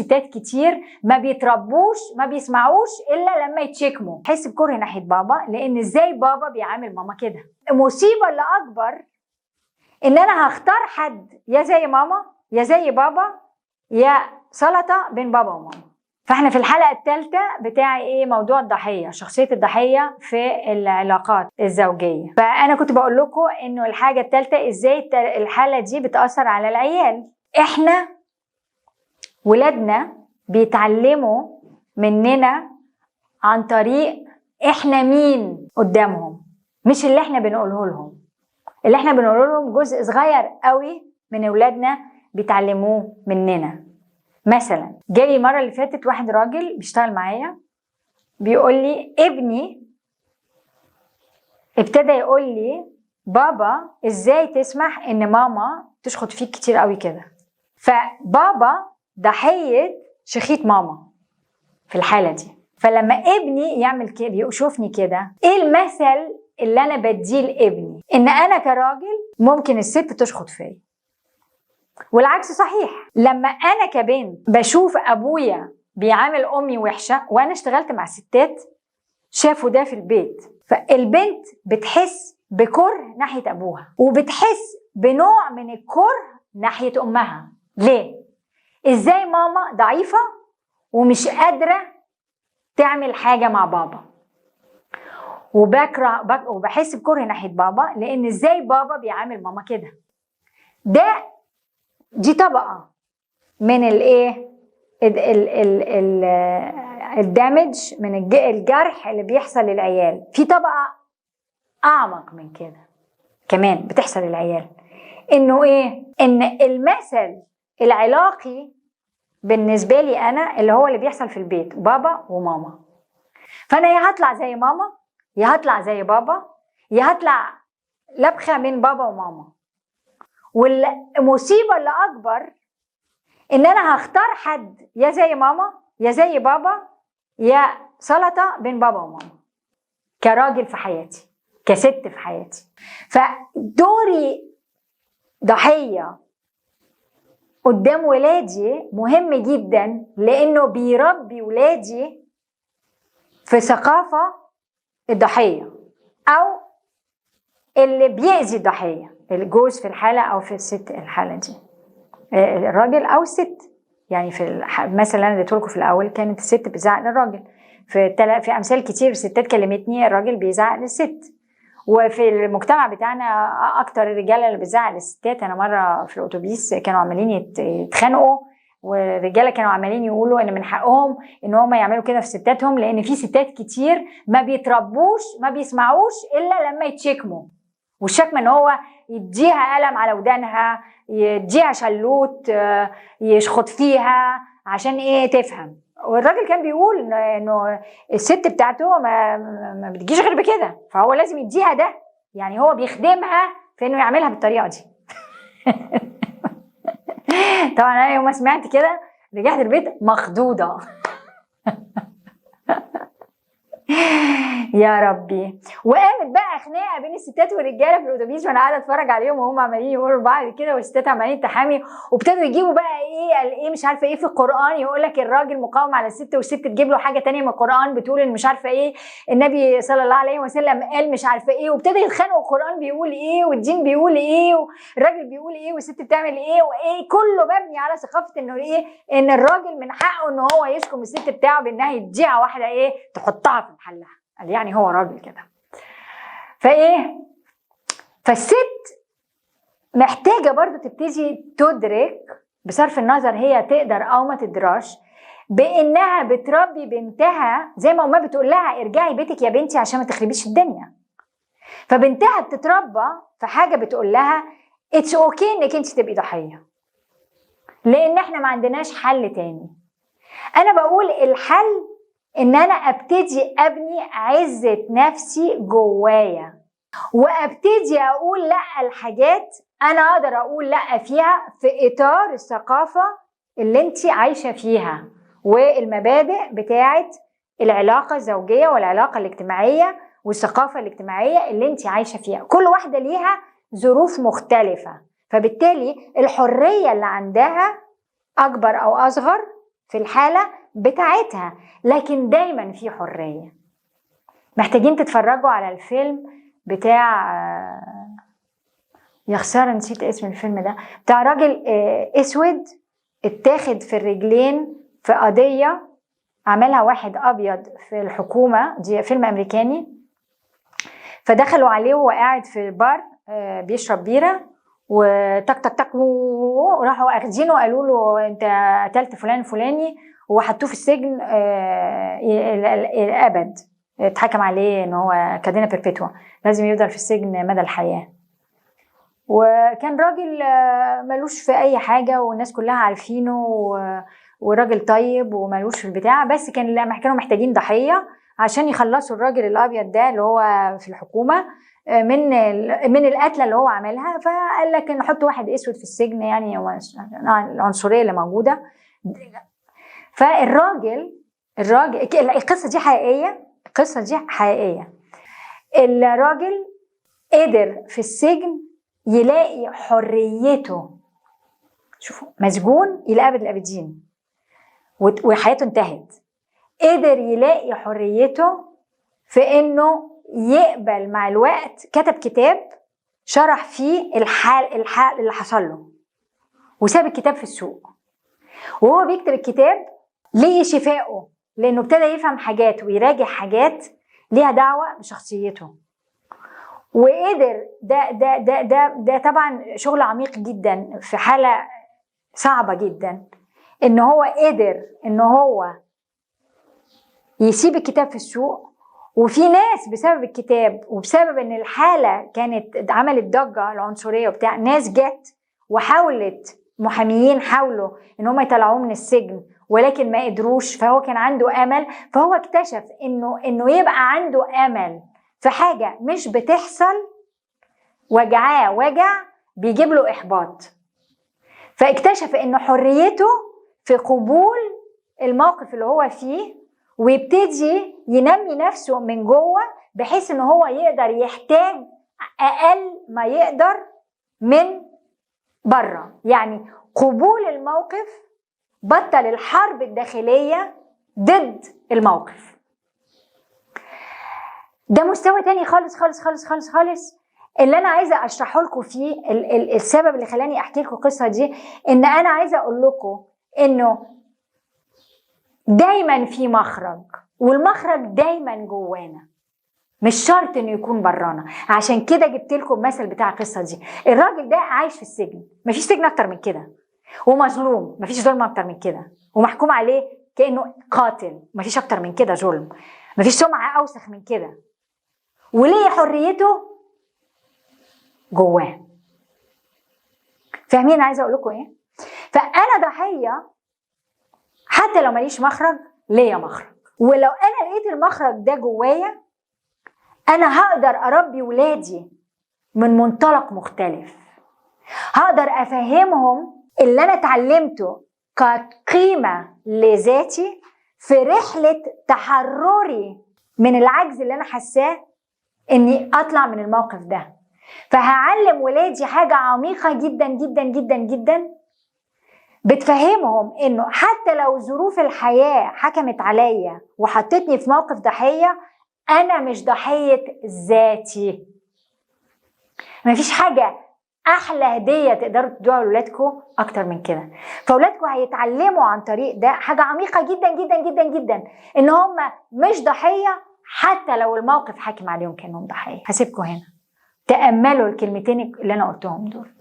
ستات كتير ما بيتربوش ما بيسمعوش الا لما يتشكموا، تحس بكره ناحيه بابا، لان ازاي بابا بيعامل ماما كده. المصيبه اللي اكبر ان انا هختار حد يا زي ماما يا زي بابا يا سلطه بين بابا وماما. فاحنا في الحلقه الثالثه بتاعي ايه؟ موضوع الضحيه، شخصيه الضحيه في العلاقات الزوجيه. فانا كنت بقول لكم انه الحاجه الثالثه ازاي الحاله دي بتاثر على العيال. احنا ولادنا بيتعلموا مننا عن طريق احنا مين قدامهم، مش اللي احنا بنقوله لهم. اللي احنا بنقوله لهم جزء صغير قوي من اولادنا بيتعلموه مننا. مثلا جالي المره اللي فاتت واحد راجل بيشتغل معايا بيقول لي ابني ابتدى يقول لي بابا ازاي تسمح ان ماما تشخط فيك كتير قوي كده. فبابا ضحيه شخيط ماما في الحاله دي. فلما ابني يعمل كده يشوفني كده، ايه المثل اللي انا بديه لابني؟ ان انا كراجل ممكن الست تشخط فيا، والعكس صحيح. لما انا كبنت بشوف ابويا بيعامل امي وحشه، وانا اشتغلت مع ستات شافوا ده في البيت، فالبنت بتحس بكره ناحيه ابوها وبتحس بنوع من الكره ناحيه امها. ليه؟ ازاي ماما ضعيفه ومش قادره تعمل حاجه مع بابا، وبحس بكره ناحيه بابا لان ازاي بابا بيعامل ماما كده. دي طبقه من الايه، الدمج، من الجرح اللي بيحصل للعيال. في طبقه اعمق من كده كمان بتحصل للعيال، انه ايه؟ ان المثل العلاقي بالنسبه لي انا اللي هو اللي بيحصل في البيت بابا وماما. فانا يا هطلع زي ماما يا هطلع زي بابا يا هطلع لبخه من بابا وماما. والمصيبه اللي اكبر ان انا هختار حد يا زي ماما يا زي بابا يا سلطه بين بابا وماما، كراجل في حياتي كست في حياتي. فدوري ضحيه قدام ولادي مهم جدا، لانه بيربي ولادي في ثقافه الضحيه او اللي بيأذي الضحيه، الجوز في الحاله او في الست الحاله دي، الراجل او الست. يعني في مثلا اللي قلت لكم في الاول كانت الست بتزعق للراجل، في امثال كتير ستات كلمتني الراجل بيزعق للست. وفي المجتمع بتاعنا اكتر الرجاله اللي بتزعق للستات. انا مره في الاتوبيس كانوا عمالين يتخانقوا، والرجاله كانوا عمالين يقولوا ان من حقهم ان هم يعملوا كده في ستاتهم، لان في ستات كتير ما بيتربوش ما بيسمعوش الا لما يتشكموا. والشكمه ان هو يديها قلم على ودانها، يديها شلوت، يشخط فيها عشان ايه؟ تفهم. والراجل كان بيقول انه الست بتاعته ما بتجيش غير بكده، فهو لازم يديها ده، يعني هو بيخدمها في انه يعملها بالطريقه دي. طبعا انا يوم ما سمعت كده رجعت البيت مخضوضه. يا ربي. وقامت بقى خناقه بين الستات والرجاله في الاتوبيس، وانا قاعده اتفرج عليهم وهم عمالين يقولوا لبعض كده، والستات عمالين تحامي، وابتدوا يجيبوا بقى ايه مش عارفه ايه في القران، يقول لك الراجل مقاوم على الست، والست تجيب له حاجه تانية من القران بتقول ان مش عارفه ايه النبي صلى الله عليه وسلم قال مش عارفه ايه، وابتدوا يتخانقوا القران بيقول ايه والدين بيقول ايه والراجل بيقول ايه والست بتعمل ايه وايه، كله مبني على ثقافه انه ايه، ان الراجل من حقه ان هو يشكم الست بتاعه بانها يديها واحده ايه تحطها في محلها، قال يعني هو راجل كده. فايه؟ فالست محتاجه برضو تبتدي تدرك بصرف النظر هي تقدر او ما تقدرش، بانها بتربي بنتها زي ما امها بتقول لها ارجعي بيتك يا بنتي عشان ما تخربيش الدنيا. فبنتها بتتربى في حاجه بتقول لها اتس اوكي انك انت تبقي ضحيه، لان احنا ما عندناش حل تاني. انا بقول الحل ان انا ابتدي ابني عزة نفسي جوايا، وابتدي اقول لا الحاجات انا اقدر اقول لا فيها في اطار الثقافة اللي انت عايشة فيها والمبادئ بتاعت العلاقة الزوجية والعلاقة الاجتماعية والثقافة الاجتماعية اللي انت عايشة فيها. كل واحدة ليها ظروف مختلفة، فبالتالي الحرية اللي عندها اكبر او اصغر في الحالة بتاعتها، لكن دايما في حرية. محتاجين تتفرجوا على الفيلم بتاع يا خسارة نسيت اسم الفيلم ده، بتاع راجل اسود اتاخد في الرجلين في قضية عملها واحد ابيض في الحكومة، دي فيلم امريكاني. فدخلوا عليه وهو قاعد في البار بيشرب بيرة، وتك تك تك وراحوا اخدينه وقالوا له انت قتلت فلان فلاني، وحطوه في السجن الابد. اتحكم عليه ان هو كادينا بيربيتوا، لازم يفضل في السجن مدى الحياة. وكان راجل ملوش في اي حاجة والناس كلها عارفينه، وراجل طيب وملوش في البتاع، بس كانوا محتاجين ضحية عشان يخلصوا الراجل الابيض ده اللي هو في الحكومة من القتلة اللي هو عملها. فقال لك نحط واحد اسود في السجن، يعني العنصرية اللي موجودة. فالراجل القصة دي حقيقية. الراجل قدر في السجن يلاقي حريته، شوفوا، مسجون إلى أبد الأبدين وحياته انتهت. قدر يلاقي حريته في إنه يقبل مع الوقت. كتب كتاب شرح فيه الحال اللي حصل له، وساب الكتاب في السوق. وهو بيكتب الكتاب ليه شفائه، لأنه ابتدى يفهم حاجات ويراجع حاجات ليها دعوة بشخصيته. وقدر ده طبعا شغل عميق جدا في حالة صعبة جدا، ان هو قدر ان هو يسيب الكتاب في السوق. وفي ناس بسبب الكتاب وبسبب ان الحالة كانت عملت ضجة العنصرية وبتاع، ناس جت وحاولت، محاميين حاولوا ان هم يطلعوه من السجن ولكن ما قدروش. فهو كان عنده امل، فهو اكتشف انه يبقى عنده امل في حاجة مش بتحصل وجعاه وجع بيجيب له إحباط. فاكتشف إنه حريته في قبول الموقف اللي هو فيه، ويبتدي ينمي نفسه من جوه بحيث إنه هو يقدر يحتاج أقل ما يقدر من بره. يعني قبول الموقف، بطل الحرب الداخلية ضد الموقف. ده مستوى تاني خالص خالص خالص خالص خالص. اللي انا عايزه اشرحه لكم فيه السبب اللي خلاني احكي لكم القصه دي، ان انا عايزه اقول لكم انه دايما في مخرج، والمخرج دايما جوانا، مش شرط انه يكون برانا. عشان كده جبت لكم المثل بتاع القصه دي. الراجل ده عايش في السجن، مفيش سجن اكتر من كده، ومظلوم، مفيش ظلم اكتر من كده، ومحكوم عليه كانه قاتل، مفيش اكتر من كده ظلم، مفيش سمعه اوسخ من كده. وليه حريته جواه. فاهمين عايزه اقول لكم ايه؟ فانا ضحيه حتى لو ماليش مخرج، ليا مخرج. ولو انا لقيت المخرج ده جوايا، انا هقدر اربي ولادي من منطلق مختلف. هقدر افهمهم اللي انا اتعلمته كقيمه لذاتي في رحله تحرري من العجز اللي انا حاساه اني اطلع من الموقف ده. فهعلم ولادي حاجة عميقة جدا جدا جدا جدا، بتفهمهم انه حتى لو ظروف الحياة حكمت عليا وحطتني في موقف ضحية، انا مش ضحية ذاتي. مفيش حاجة احلى هدية تقدروا تدوها لولادكم اكتر من كده. فولادكم هيتعلموا عن طريق ده حاجة عميقة جدا جدا جدا جدا، ان هم مش ضحية حتى لو الموقف حاكم عليهم كأنهم ضحية. هسيبكم هنا تأملوا الكلمتين اللي أنا قلتهم دول.